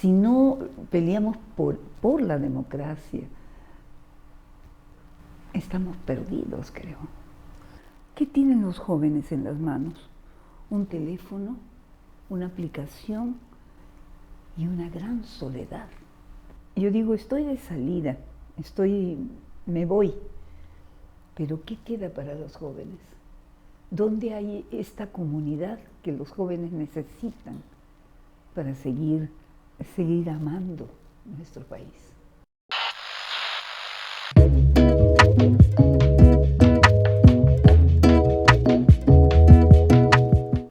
Si no peleamos por la democracia, estamos perdidos, creo. ¿Qué tienen los jóvenes en las manos? Un teléfono, una aplicación y una gran soledad. Yo digo, estoy de salida, me voy, pero ¿qué queda para los jóvenes? ¿Dónde hay esta comunidad que los jóvenes necesitan para seguir amando nuestro país?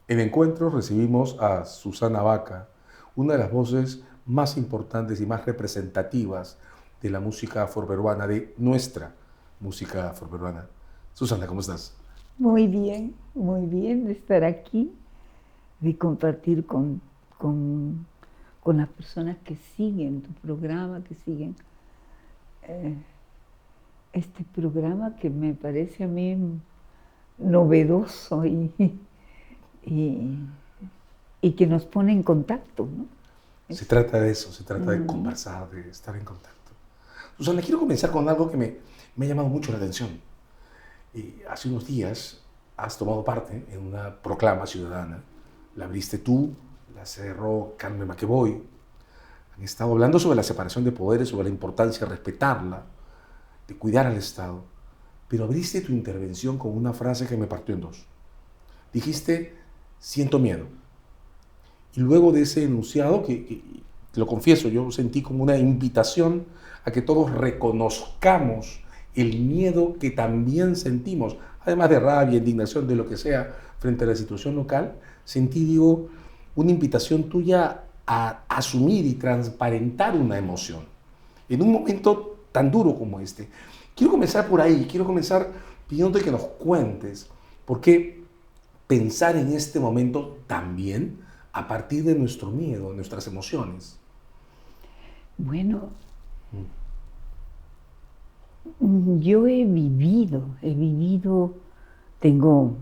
En Encuentro recibimos a Susana Baca, una de las voces más importantes y más representativas de la música afroperuana, de nuestra música afroperuana. Susana, ¿cómo estás? Muy bien de estar aquí, de compartir con las personas que siguen tu programa, que siguen este programa que me parece a mí novedoso y, y que nos pone en contacto, ¿no? Se trata de eso, se trata de conversar, de estar en contacto. Susana, quiero comenzar con algo que me ha llamado mucho la atención. Hace unos días has tomado parte en una proclama ciudadana. La abriste tú, la cerró Carmen McEvoy. Han estado hablando sobre la separación de poderes, sobre la importancia de respetarla, de cuidar al Estado. Pero abriste tu intervención con una frase que me partió en dos. Dijiste, siento miedo. Y luego de ese enunciado, que lo confieso, yo sentí como una invitación a que todos reconozcamos el miedo que también sentimos, además de rabia, indignación, de lo que sea, frente a la situación local, sentí, digo, una invitación tuya a asumir y transparentar una emoción en un momento tan duro como este. Quiero comenzar por ahí, quiero comenzar pidiéndote que nos cuentes por qué pensar en este momento también a partir de nuestro miedo, nuestras emociones. Bueno, yo he vivido, tengo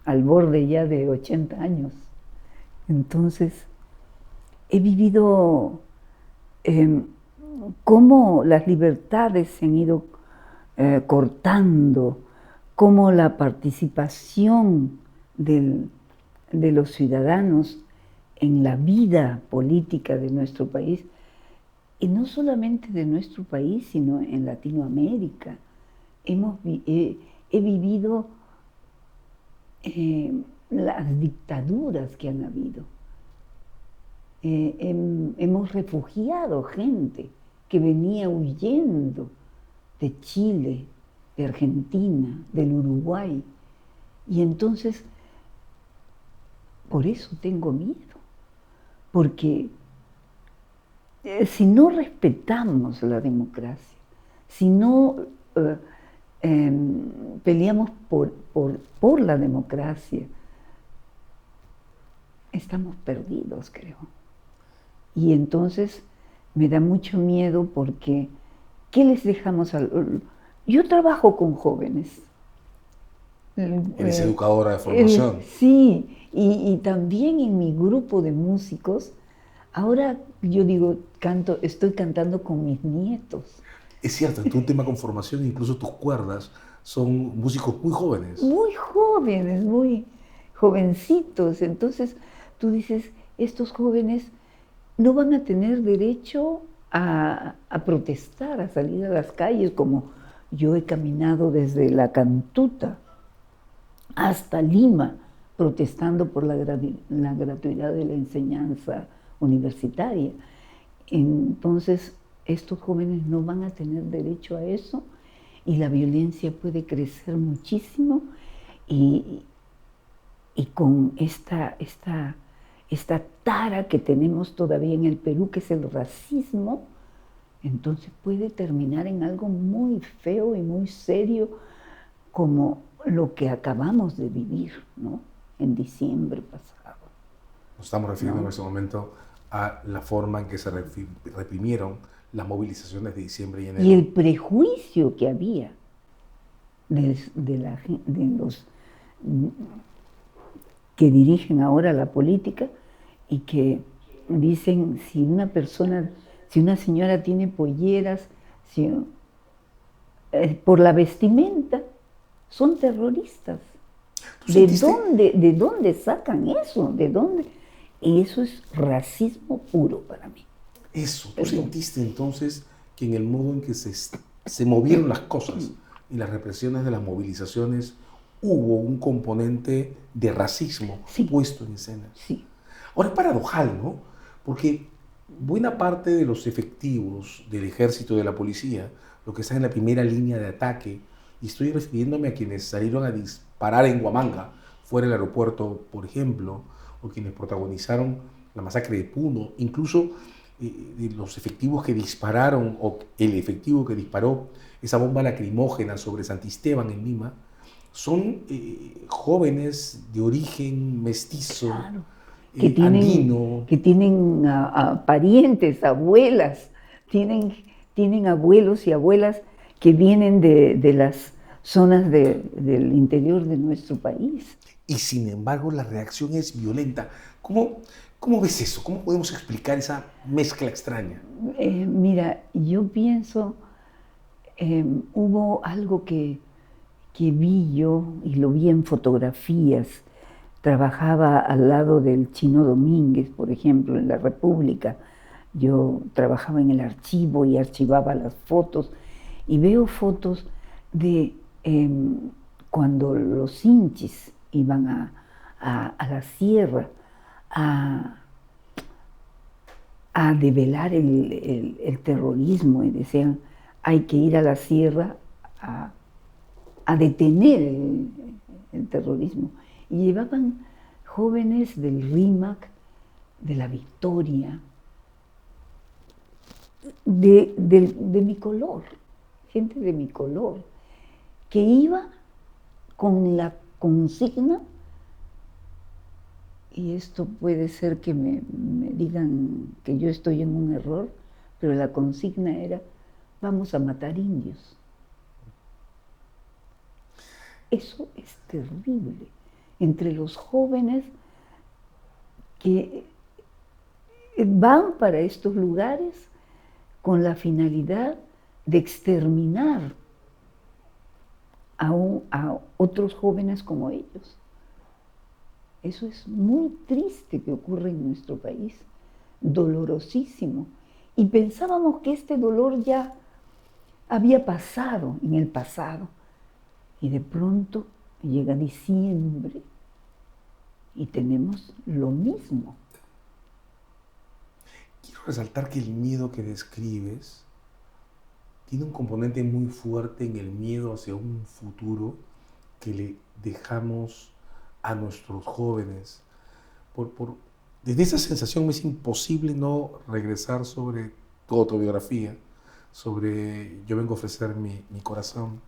al borde ya de 80 años, entonces he vivido cómo las libertades se han ido cortando, cómo la participación de los ciudadanos en la vida política de nuestro país, y no solamente de nuestro país, sino en Latinoamérica. He vivido las dictaduras que han habido. Hemos refugiado gente que venía huyendo de Chile, de Argentina, del Uruguay. Y entonces, por eso tengo miedo, porque si no respetamos la democracia, si no peleamos por la democracia, estamos perdidos, creo. Y entonces me da mucho miedo porque, ¿qué les dejamos Yo trabajo con jóvenes. Eres educadora de formación. Sí, y también en mi grupo de músicos, ahora yo digo, estoy cantando con mis nietos. Es cierto, en tu tema con formación, incluso tus cuerdas son músicos muy jóvenes. Muy jóvenes, muy jovencitos. Entonces tú dices, estos jóvenes no van a tener derecho a protestar, a salir a las calles, como yo he caminado desde La Cantuta hasta Lima, protestando por la gratuidad de la enseñanza universitaria. Entonces, estos jóvenes no van a tener derecho a eso y la violencia puede crecer muchísimo y con esta tara que tenemos todavía en el Perú, que es el racismo, entonces puede terminar en algo muy feo y muy serio, como lo que acabamos de vivir, ¿no? En diciembre pasado. Nos estamos refiriendo ¿No? en este momento a la forma en que se reprimieron las movilizaciones de diciembre y enero. Y el prejuicio que había de los que dirigen ahora la política y que dicen, si una señora tiene polleras, por la vestimenta, son terroristas. ¿De dónde sacan eso? ¿De dónde? Y eso es racismo puro para mí. Eso, ¿tú sentiste entonces que en el modo en que se movieron las cosas y las represiones de las movilizaciones hubo un componente de racismo puesto en escena? Sí. Ahora es paradojal, ¿no? Porque buena parte de los efectivos del ejército y de la policía, lo que están en la primera línea de ataque, y estoy refiriéndome a quienes salieron a disparar en Huamanga, fuera del aeropuerto, por ejemplo, o quienes protagonizaron la masacre de Puno, incluso los efectivos que dispararon, o el efectivo que disparó esa bomba lacrimógena sobre Santisteban en Lima, son jóvenes de origen mestizo, claro, andino. Que tienen a parientes, abuelas, tienen abuelos y abuelas que vienen de las zonas del interior de nuestro país. Y sin embargo la reacción es violenta. ¿Cómo ves eso? ¿Cómo podemos explicar esa mezcla extraña? Mira, yo pienso, hubo algo que vi yo, y lo vi en fotografías. Trabajaba al lado del Chino Domínguez, por ejemplo, en la República. Yo trabajaba en el archivo y archivaba las fotos, y veo fotos de cuando los hinchis iban a la sierra a develar el terrorismo, y decían, hay que ir a la sierra a detener el terrorismo. Y llevaban jóvenes del RIMAC, de la Victoria, de mi color, gente de mi color, que iba con la consigna, y esto puede ser que me digan que yo estoy en un error, pero la consigna era, vamos a matar indios. Eso es terrible. Entre los jóvenes que van para estos lugares con la finalidad de exterminar a otros jóvenes como ellos. Eso es muy triste que ocurre en nuestro país, dolorosísimo. Y pensábamos que este dolor ya había pasado en el pasado. Y de pronto llega diciembre y tenemos lo mismo. Quiero resaltar que el miedo que describes tiene un componente muy fuerte en el miedo hacia un futuro que le dejamos a nuestros jóvenes. Desde esa sensación me es imposible no regresar sobre tu autobiografía, sobre Yo vengo a ofrecer mi corazón.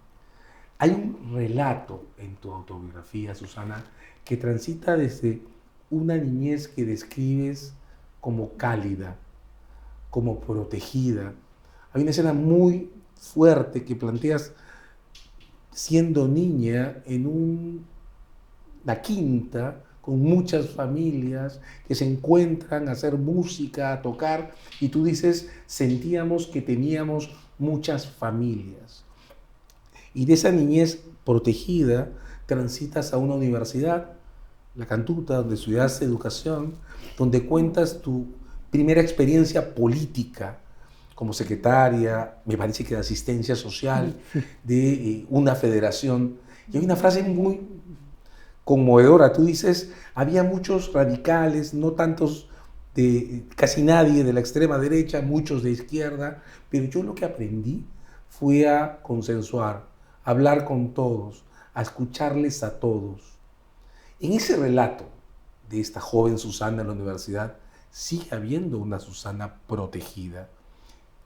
Hay un relato en tu autobiografía, Susana, que transita desde una niñez que describes como cálida, como protegida. Hay una escena muy fuerte que planteas siendo niña en una quinta con muchas familias que se encuentran a hacer música, a tocar, y tú dices, sentíamos que teníamos muchas familias. Y de esa niñez protegida transitas a una universidad, La Cantuta, donde estudias educación, donde cuentas tu primera experiencia política como secretaria, me parece que de asistencia social, de una federación. Y hay una frase muy conmovedora. Tú dices, había muchos radicales, no tantos casi nadie de la extrema derecha, muchos de izquierda, pero yo lo que aprendí fue a consensuar, a hablar con todos, a escucharles a todos. En ese relato de esta joven Susana en la universidad, sigue habiendo una Susana protegida.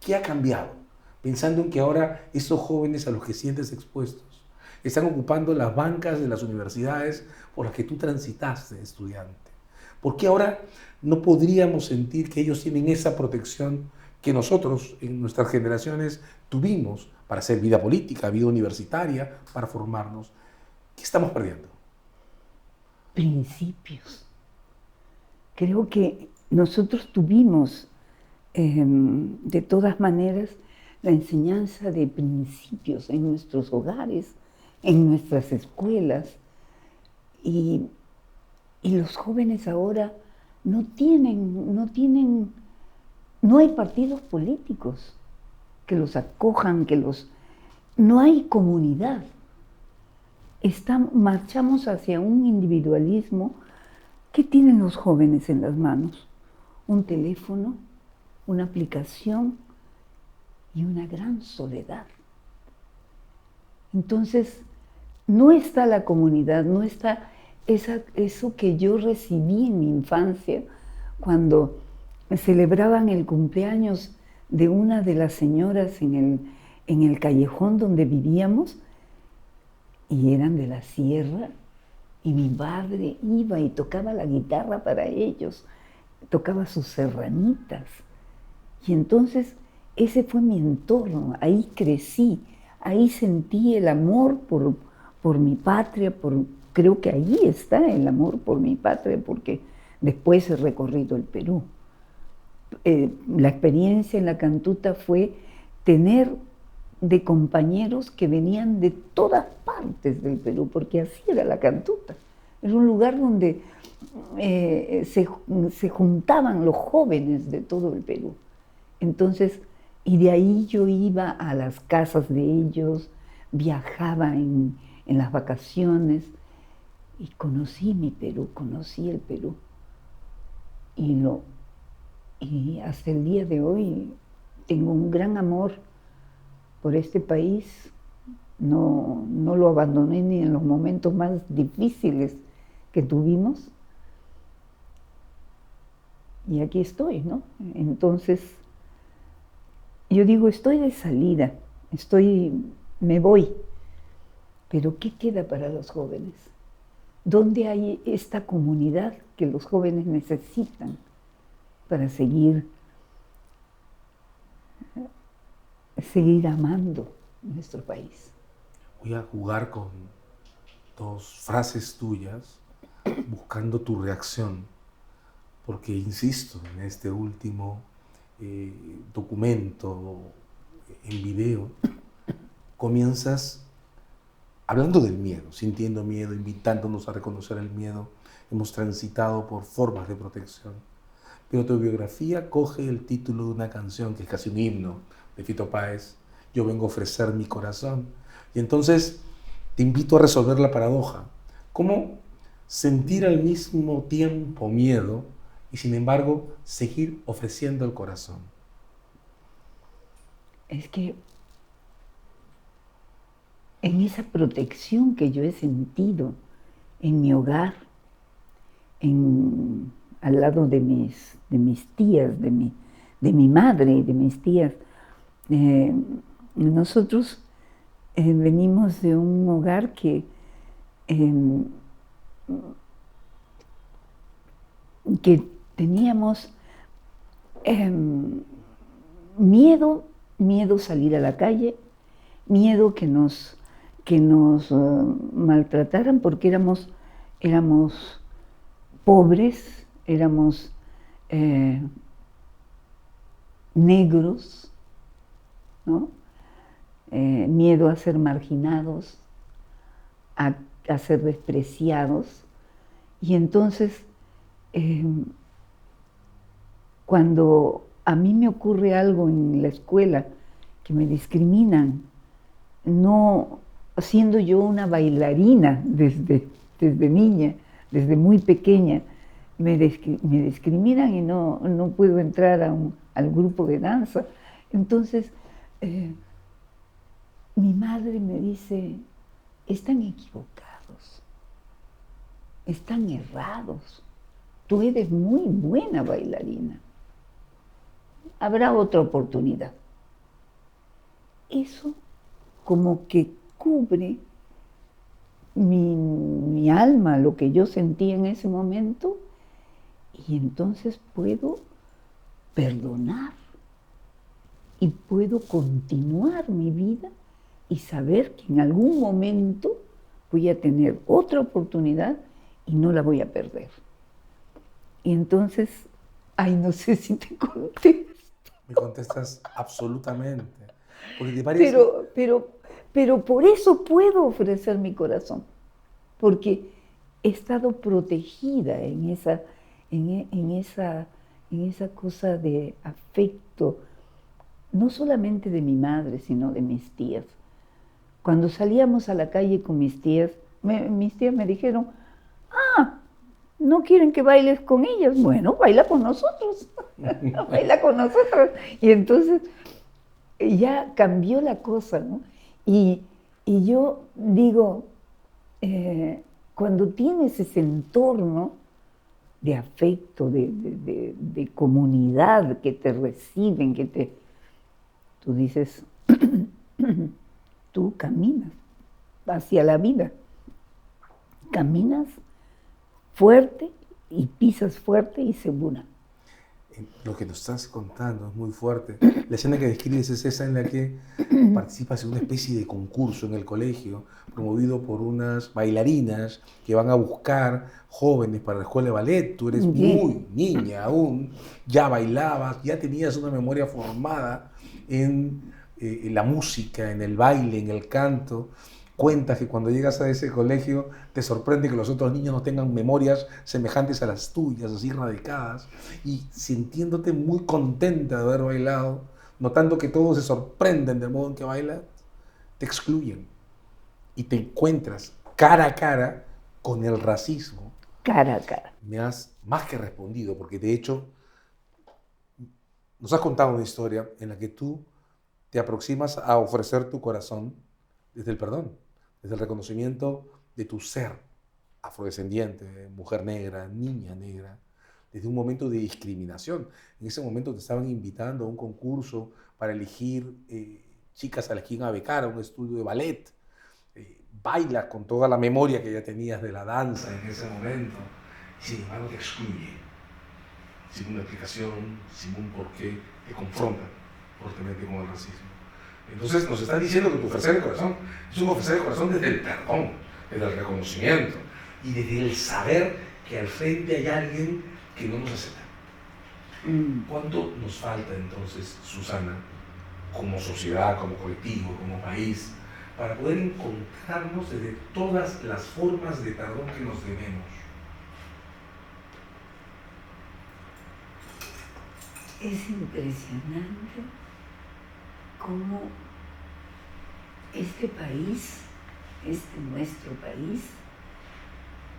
¿Qué ha cambiado? Pensando en que ahora estos jóvenes a los que sientes expuestos están ocupando las bancas de las universidades por las que tú transitaste de estudiante. ¿Por qué ahora no podríamos sentir que ellos tienen esa protección que nosotros en nuestras generaciones tuvimos para hacer vida política, vida universitaria, para formarnos? ¿Qué estamos perdiendo? Principios. Creo que nosotros tuvimos, de todas maneras, la enseñanza de principios en nuestros hogares, en nuestras escuelas, y los jóvenes ahora no hay partidos políticos que los acojan, no hay comunidad. Marchamos hacia un individualismo. ¿Qué tienen los jóvenes en las manos? Un teléfono, una aplicación y una gran soledad. Entonces, no está la comunidad, no está eso que yo recibí en mi infancia cuando celebraban el cumpleaños de una de las señoras en el callejón donde vivíamos, y eran de la sierra, y mi padre iba y tocaba la guitarra para ellos, tocaba sus serranitas. Y entonces ese fue mi entorno, ahí crecí, ahí sentí el amor por mi patria, creo que ahí está el amor por mi patria, porque después he recorrido el Perú. La experiencia en la Cantuta fue tener de compañeros que venían de todas partes del Perú, porque así era la Cantuta. Era un lugar donde se juntaban los jóvenes de todo el Perú. Entonces, y de ahí yo iba a las casas de ellos, viajaba en las vacaciones y conocí mi Perú, conocí el Perú. Y hasta el día de hoy tengo un gran amor por este país. No lo abandoné ni en los momentos más difíciles que tuvimos. Y aquí estoy, ¿no? Entonces, yo digo, estoy de salida, me voy. Pero ¿qué queda para los jóvenes? ¿Dónde hay esta comunidad que los jóvenes necesitan para seguir amando nuestro país? Voy a jugar con dos frases tuyas, buscando tu reacción, porque insisto, en este último documento en video, comienzas hablando del miedo, sintiendo miedo, invitándonos a reconocer el miedo. Hemos transitado por formas de protección. Pero tu biografía coge el título de una canción que es casi un himno de Fito Páez, Yo vengo a ofrecer mi corazón. Y entonces te invito a resolver la paradoja. ¿Cómo sentir al mismo tiempo miedo y sin embargo seguir ofreciendo el corazón? Es que en esa protección que yo he sentido en mi hogar, al lado de mis tías, de mi madre y de mis tías, nosotros venimos de un hogar que teníamos miedo salir a la calle, miedo que nos maltrataran, porque éramos pobres, éramos negros, ¿no? Miedo a ser marginados, a ser despreciados. Y entonces, cuando a mí me ocurre algo en la escuela, que me discriminan, no siendo yo una bailarina desde niña, desde muy pequeña, me discriminan y no puedo entrar al grupo de danza. Entonces, mi madre me dice, están equivocados, están errados, tú eres muy buena bailarina, habrá otra oportunidad. Eso como que cubre mi alma, lo que yo sentí en ese momento, y entonces puedo perdonar y puedo continuar mi vida y saber que en algún momento voy a tener otra oportunidad y no la voy a perder. Y entonces Ay, no sé si te conté. Me contestas absolutamente. Porque te parece... Pero por eso puedo ofrecer mi corazón, porque he estado protegida en esa cosa de afecto, no solamente de mi madre, sino de mis tías. Cuando salíamos a la calle con mis tías me dijeron, ¿no quieren que bailes con ellas? Bueno, baila con nosotros, baila con nosotros. Y entonces ya cambió la cosa, ¿no? Y yo digo, cuando tienes ese entorno de afecto, de comunidad que te reciben, tú dices, tú caminas hacia la vida, caminas fuerte y pisas fuerte y segura. Lo que nos estás contando es muy fuerte. La escena que describes es esa en la que participas en una especie de concurso en el colegio, promovido por unas bailarinas que van a buscar jóvenes para la escuela de ballet. Tú eres muy niña aún, ya bailabas, ya tenías una memoria formada en la música, en el baile, en el canto. Cuentas que cuando llegas a ese colegio te sorprende que los otros niños no tengan memorias semejantes a las tuyas, así radicadas, y sintiéndote muy contenta de haber bailado, notando que todos se sorprenden del modo en que bailas, te excluyen y te encuentras cara a cara con el racismo. Cara a cara. Me has más que respondido, porque de hecho nos has contado una historia en la que tú te aproximas a ofrecer tu corazón desde el perdón, desde el reconocimiento de tu ser afrodescendiente, mujer negra, niña negra, desde un momento de discriminación. En ese momento te estaban invitando a un concurso para elegir chicas a las que iban a becar a un estudio de ballet. Bailas con toda la memoria que ya tenías de la danza en ese momento, y sin embargo te excluye, sin una explicación, sin un porqué, te confronta fuertemente con el racismo. Entonces nos está diciendo que tu ofrecer el corazón es un ofrecer el corazón desde el perdón, desde el reconocimiento y desde el saber que al frente hay alguien que no nos acepta. ¿Cuánto nos falta entonces, Susana, como sociedad, como colectivo, como país, para poder encontrarnos desde todas las formas de perdón que nos debemos? Es impresionante cómo este país, nuestro país,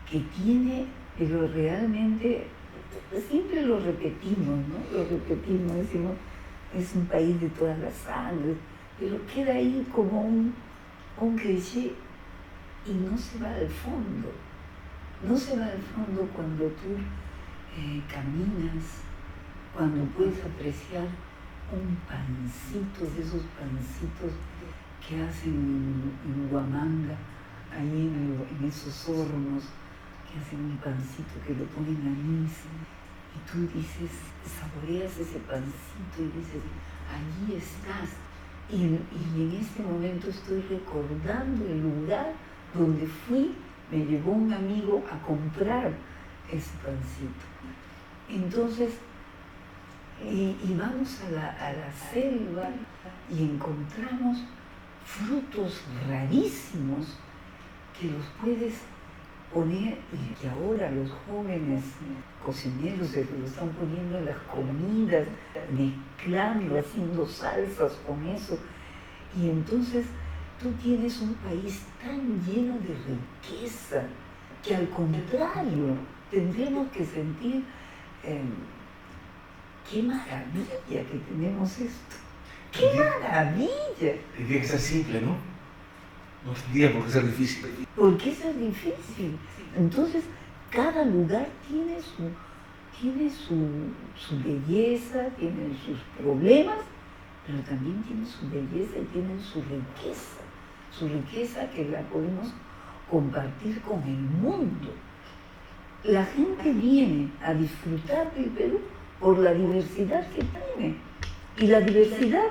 que tiene, pero realmente, siempre lo repetimos, ¿no? Lo repetimos, decimos, es un país de todas las sangres, pero queda ahí como un cliché y no se va al fondo. No se va al fondo cuando tú caminas, cuando puedes apreciar un pancito, de esos pancitos que hacen en Huamanga, ahí en esos hornos, que hacen un pancito que lo ponen anís, y tú dices, saboreas ese pancito y dices, allí estás. Y en este momento estoy recordando el lugar donde fui, me llevó un amigo a comprar ese pancito. Entonces, y vamos a la selva y encontramos frutos rarísimos que los puedes poner y que ahora los jóvenes cocineros se lo están poniendo en las comidas, mezclando, haciendo salsas con eso. Y entonces tú tienes un país tan lleno de riqueza que al contrario tendremos que sentir ¡qué maravilla que tenemos esto! ¡Qué maravilla! Tendría que ser simple, ¿no? No tendría por qué ser difícil. ¿Por qué ser difícil? Entonces, cada lugar tiene su belleza, tiene sus problemas, pero también tiene su belleza y tiene su riqueza que la podemos compartir con el mundo. La gente viene a disfrutar del Perú por la diversidad que tiene. Y la diversidad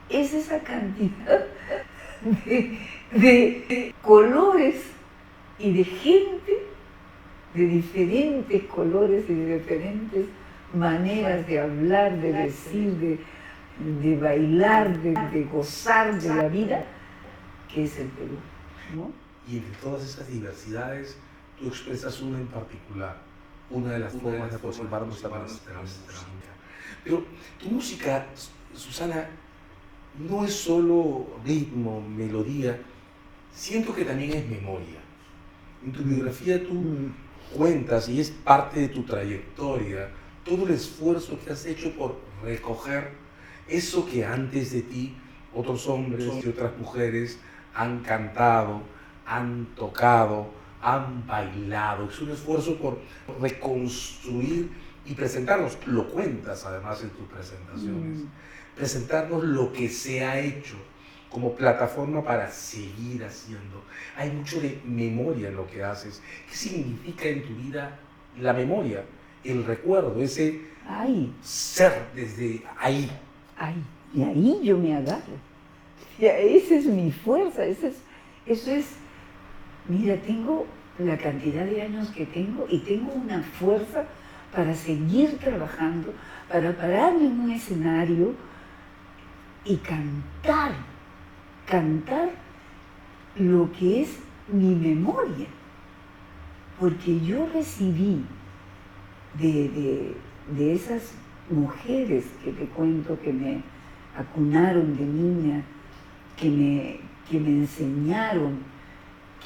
es esa cantidad de colores y de gente de diferentes colores y de diferentes maneras de hablar, de decir, de bailar, de gozar de la vida, que es el Perú, ¿no? Y entre todas esas diversidades, tú expresas una en particular, una de las formas de aproximarnos a nuestra música. Pero tu música, Susana, no es solo ritmo, melodía, siento que también es memoria. En tu biografía tú cuentas, y es parte de tu trayectoria, todo el esfuerzo que has hecho por recoger eso que antes de ti otros hombres y otras mujeres han cantado, han tocado, han bailado. Es un esfuerzo por reconstruir y presentarnos. Lo cuentas además en tus presentaciones. Presentarnos lo que se ha hecho como plataforma para seguir haciendo. Hay mucho de memoria en lo que haces. ¿Qué significa en tu vida la memoria? El recuerdo, ese ser desde ahí. Y ahí yo me agarro. Esa es mi fuerza, eso es, mira, tengo la cantidad de años que tengo y tengo una fuerza para seguir trabajando, para pararme en un escenario y cantar lo que es mi memoria. Porque yo recibí de esas mujeres que te cuento que me acunaron de niña, que me enseñaron,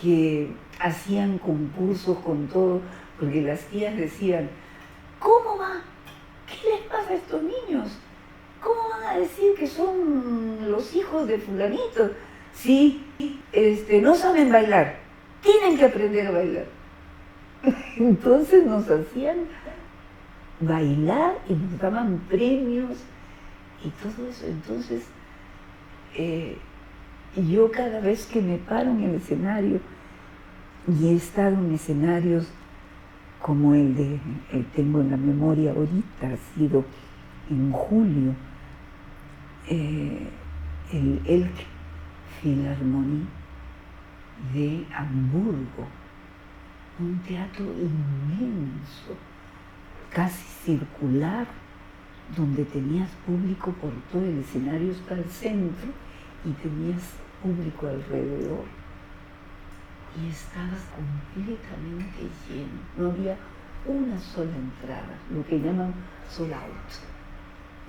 que hacían concursos con todo, porque las tías decían, ¿cómo va? ¿Qué les pasa a estos niños? ¿Cómo van a decir que son los hijos de fulanito? Sí, no saben bailar, tienen que aprender a bailar. Entonces nos hacían bailar y nos daban premios y todo eso. Entonces, yo cada vez que me paro en el escenario, y he estado en escenarios como el tengo en la memoria ahorita, ha sido en julio, el Elk Philharmonie de Hamburgo, un teatro inmenso, casi circular, donde tenías público por todo el escenario hasta el centro y tenías público alrededor. Y estaba completamente lleno, no había una sola entrada, lo que llaman sold out.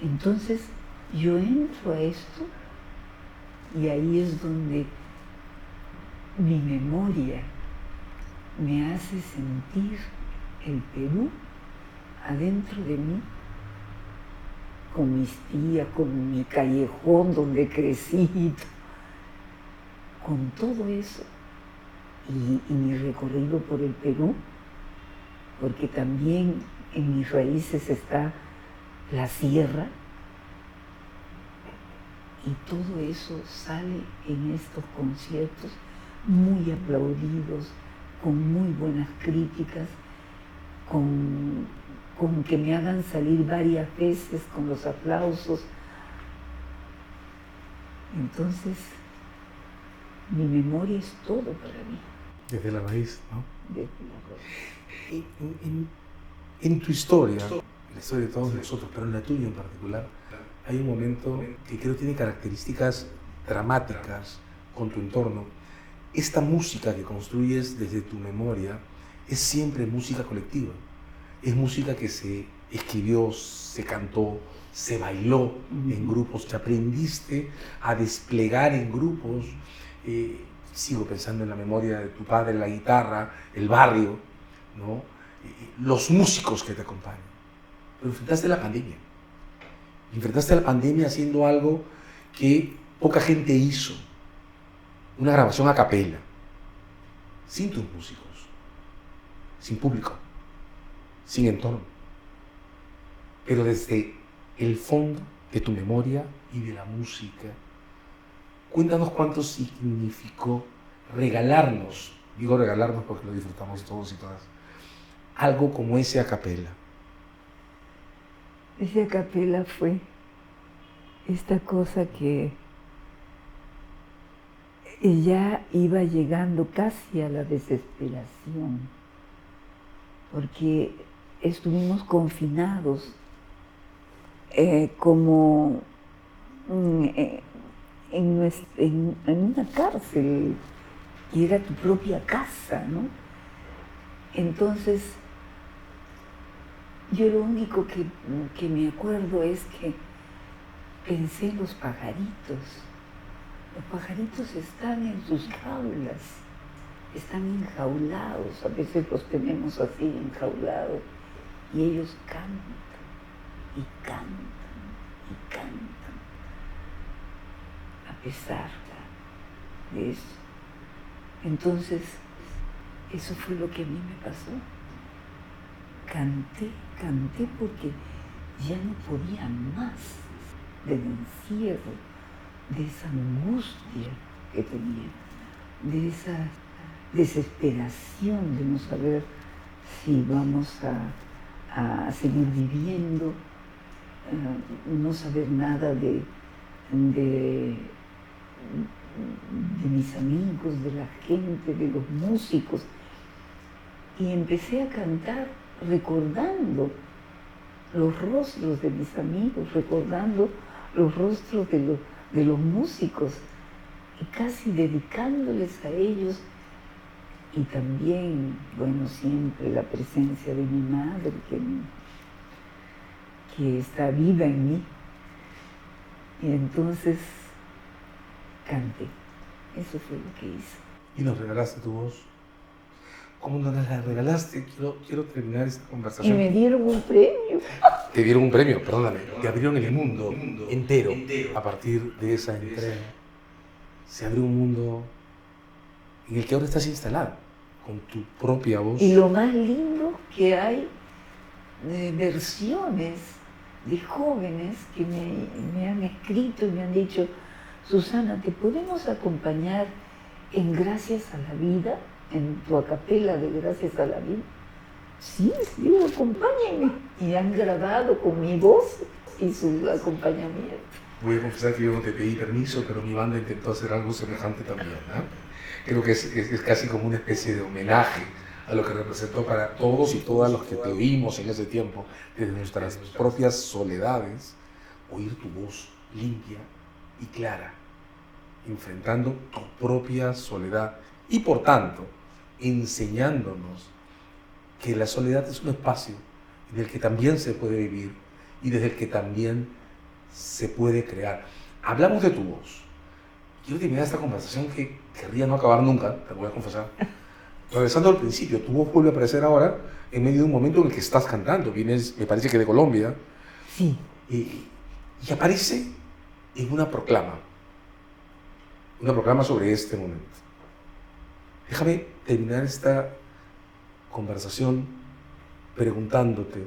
Entonces yo entro a esto y ahí es donde mi memoria me hace sentir el Perú adentro de mí, con mis tías, con mi callejón donde crecí, con todo eso. Y mi recorrido por el Perú, porque también en mis raíces está la sierra, y todo eso sale en estos conciertos muy aplaudidos, con muy buenas críticas, con que me hagan salir varias veces con los aplausos. Entonces, mi memoria es todo para mí. Desde la raíz, ¿no? Desde la raíz. En tu historia, la historia de todos nosotros, pero en la tuya en particular, hay un momento que creo tiene características dramáticas con tu entorno. Esta música que construyes desde tu memoria es siempre música colectiva. Es música que se escribió, se cantó, se bailó en grupos, que aprendiste a desplegar en grupos. Sigo pensando en la memoria de tu padre, la guitarra, el barrio, ¿no? Los músicos que te acompañan. Pero enfrentaste la pandemia. Enfrentaste la pandemia haciendo algo que poca gente hizo. Una grabación a capela, sin tus músicos, sin público, sin entorno, pero desde el fondo de tu memoria y de la música. Cuéntanos cuánto significó regalarnos, digo regalarnos porque lo disfrutamos todos y todas, algo como ese a capela. Ese a capela fue esta cosa que ya iba llegando casi a la desesperación, porque estuvimos confinados como en una cárcel, y era tu propia casa, ¿no? Entonces, yo lo único que me acuerdo es que pensé en los pajaritos. Los pajaritos están en sus jaulas, están enjaulados, a veces los tenemos así enjaulados, y ellos cantan, y cantan, y cantan, a pesar de eso. Entonces, eso fue lo que a mí me pasó. Canté porque ya no podía más del encierro, de esa angustia que tenía, de esa desesperación de no saber si vamos a seguir viviendo, no saber nada de mis amigos, de la gente, de los músicos. Y empecé a cantar recordando los rostros de mis amigos, recordando los rostros de los músicos, y casi dedicándoles a ellos. Y también, bueno, siempre la presencia de mi madre, que está viva en mí. Y entonces canté. Eso fue lo que hice. Y nos regalaste tu voz. ¿Cómo nos la regalaste? Quiero terminar esta conversación. Y me dieron un premio. Te dieron un premio, perdóname. Te abrieron el mundo entero. A partir de esa entrega, se abrió un mundo en el que ahora estás instalado, con tu propia voz. Y lo más lindo que hay de versiones de jóvenes que me han escrito y me han dicho: Susana, ¿te podemos acompañar en Gracias a la Vida? En tu acapela de Gracias a la Vida. Sí, digo, acompáñenme. Y han grabado con mi voz y su acompañamiento. Voy a confesar que yo no te pedí permiso, pero mi banda intentó hacer algo semejante también, ¿no? Creo que es casi como una especie de homenaje a lo que representó para todos y todas los que te oímos en ese tiempo, desde nuestras propias soledades, oír tu voz limpia y clara, enfrentando tu propia soledad y, por tanto, enseñándonos que la soledad es un espacio en el que también se puede vivir y desde el que también se puede crear. Hablamos de tu voz. Quiero terminar esta conversación que querría no acabar nunca, te lo voy a confesar. Regresando al principio, tu voz vuelve a aparecer ahora en medio de un momento en el que estás cantando. Vienes, me parece que de Colombia. Sí. Y aparece en una proclama sobre este momento. Déjame terminar esta conversación preguntándote: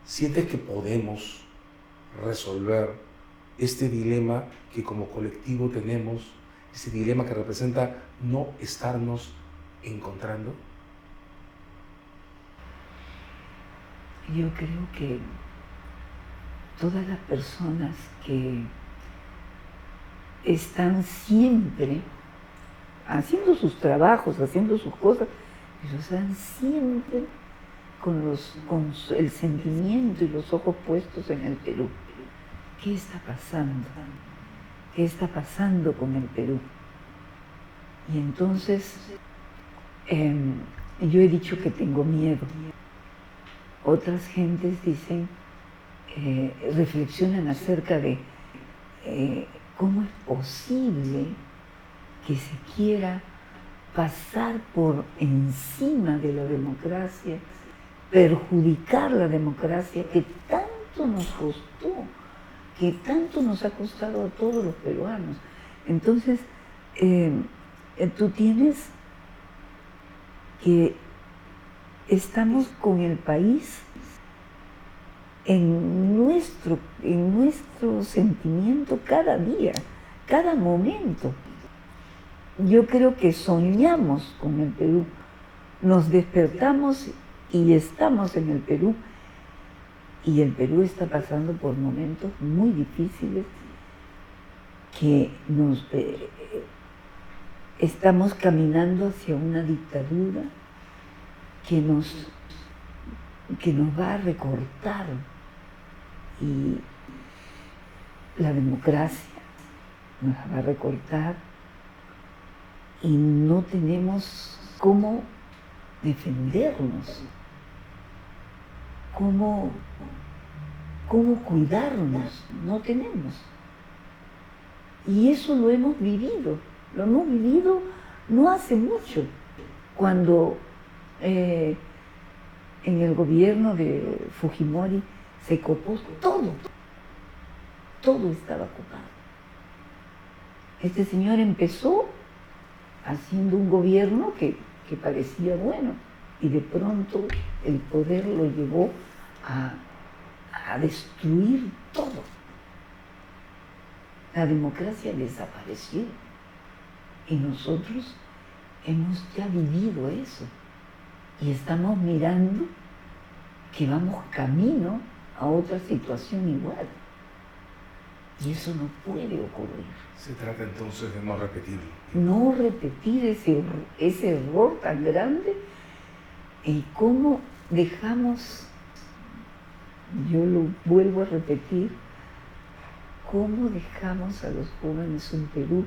¿sientes que podemos resolver este dilema que como colectivo tenemos, ese dilema que representa no estarnos encontrando? Yo creo que todas las personas que están siempre haciendo sus trabajos, haciendo sus cosas, pero están siempre con el sentimiento y los ojos puestos en el Perú. ¿Qué está pasando? ¿Qué está pasando con el Perú? Y entonces yo he dicho que tengo miedo. Otras gentes dicen, reflexionan acerca de cómo es posible que se quiera pasar por encima de la democracia, perjudicar la democracia que tanto nos costó, que tanto nos ha costado a todos los peruanos. Entonces, tú tienes que estamos con el país en nuestro sentimiento cada día, cada momento. Yo creo que soñamos con el Perú, nos despertamos y estamos en el Perú, y el Perú está pasando por momentos muy difíciles que estamos caminando hacia una dictadura que nos va a recortar y la democracia nos la va a recortar y no tenemos cómo defendernos, cómo cuidarnos, no tenemos. Y eso lo hemos vivido no hace mucho, cuando en el gobierno de Fujimori se copó todo estaba copado. Este señor empezó haciendo un gobierno que parecía bueno y de pronto el poder lo llevó a destruir todo. La democracia desapareció y nosotros hemos ya vivido eso y estamos mirando que vamos camino a otra situación igual y eso no puede ocurrir. Se trata entonces de no repetirlo. No repetir ese error tan grande y cómo dejamos, yo lo vuelvo a repetir, cómo dejamos a los jóvenes un Perú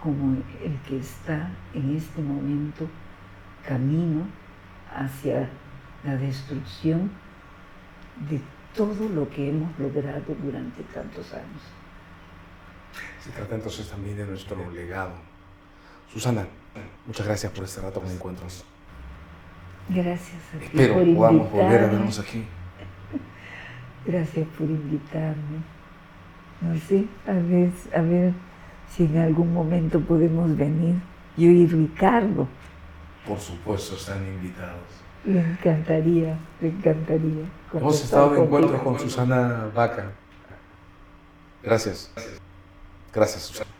como el que está en este momento camino hacia la destrucción de todo lo que hemos logrado durante tantos años. Se trata entonces también de nuestro legado. Susana, muchas gracias por este rato con encuentros. Gracias a ti. Espero por podamos invitarme. volver a vernos aquí. Gracias por invitarme. No sé, a ver si en algún momento podemos venir, yo y Ricardo. Por supuesto, están invitados. Le encantaría. Hemos estado de encuentro con Susana Baca. Gracias. Gracias, Susana.